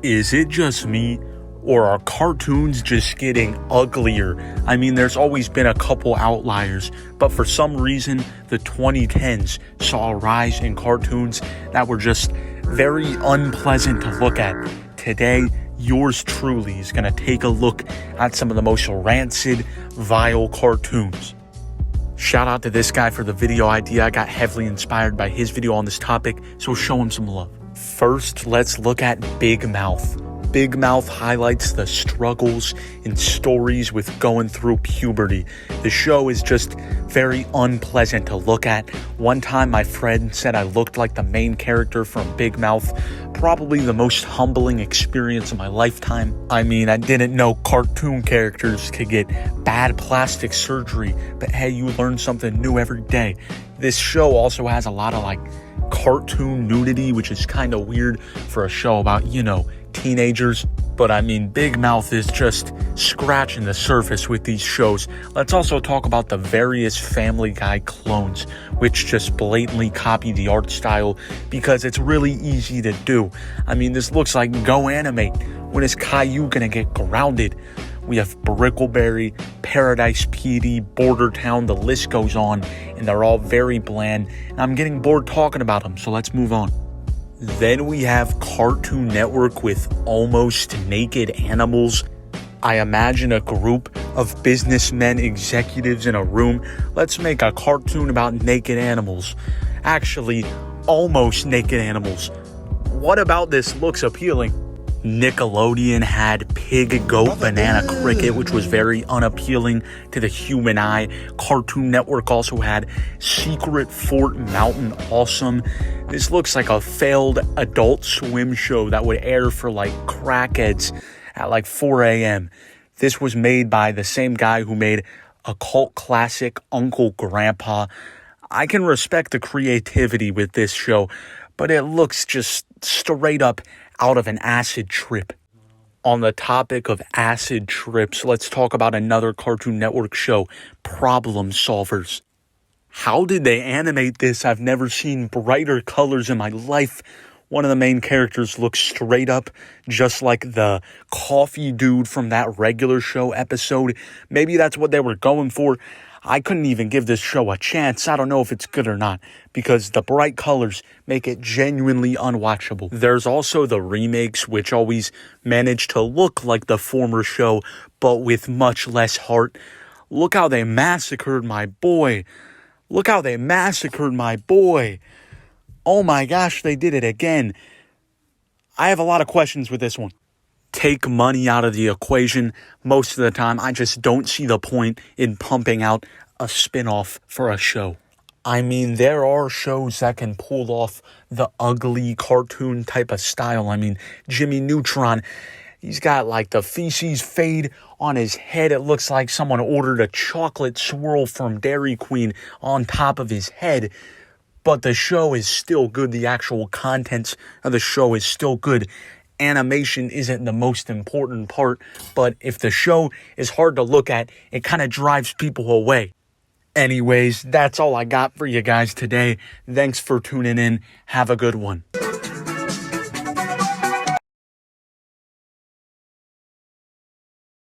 Is it just me, or are cartoons just getting uglier? I mean, there's always been a couple outliers, but for some reason, the 2010s saw a rise in cartoons that were just very unpleasant to look at. Today, yours truly is going to take a look at some of the most rancid, vile cartoons. Shout out to this guy for the video idea. I got heavily inspired by his video on this topic, so show him some love. First, let's look at Big Mouth. Big Mouth highlights the struggles and stories with going through puberty. The show is just very unpleasant to look at. One time my friend said I looked like the main character from Big Mouth. Probably the most humbling experience of my lifetime. I mean, I didn't know cartoon characters could get bad plastic surgery, but hey, you learn something new every day. This show also has a lot of cartoon nudity, which is kind of weird for a show about, teenagers. But I mean, Big Mouth is just scratching the surface with these shows. Let's also talk about the various Family Guy clones, which just blatantly copy the art style because it's really easy to do. I mean, this looks like Go Animate. When is Caillou gonna get grounded? We have Brickleberry, Paradise PD, Border Town, the list goes on, and they're all very bland, and I'm getting bored talking about them, so let's move on. Then we have Cartoon Network with almost naked animals. I imagine a group of businessmen executives in a room. Let's make a cartoon about naked animals. Actually, almost naked animals. What about this looks appealing? Nickelodeon had Pig, Goat, Banana, Cricket, which was very unappealing to the human eye. Cartoon Network also had Secret Fort Mountain Awesome. This looks like a failed Adult Swim show that would air for crackheads at 4 a.m. This was made by the same guy who made a cult classic, Uncle Grandpa. I can respect the creativity with this show, but it looks just straight up out of an acid trip. On the topic of acid trips, let's talk about another Cartoon Network show, Problem Solvers. How did they animate this? I've never seen brighter colors in my life. One of the main characters looks straight up just like the coffee dude from that regular show episode. Maybe that's what they were going for. I couldn't even give this show a chance. I don't know if it's good or not because the bright colors make it genuinely unwatchable. There's also the remakes, which always manage to look like the former show, but with much less heart. Look how they massacred my boy. Look how they massacred my boy. Oh my gosh, they did it again. I have a lot of questions with this one. Take money out of the equation. Most of the time, I just don't see the point in pumping out a spin-off for a show. I mean, there are shows that can pull off the ugly cartoon type of style. I mean, Jimmy Neutron, he's got the feces fade on his head. It looks like someone ordered a chocolate swirl from Dairy Queen on top of his head. But the show is still good. The actual contents of the show is still good. Animation isn't the most important part, but if the show is hard to look at, it kind of drives people away. Anyways, that's all I got for you guys today. Thanks for tuning in. Have a good one.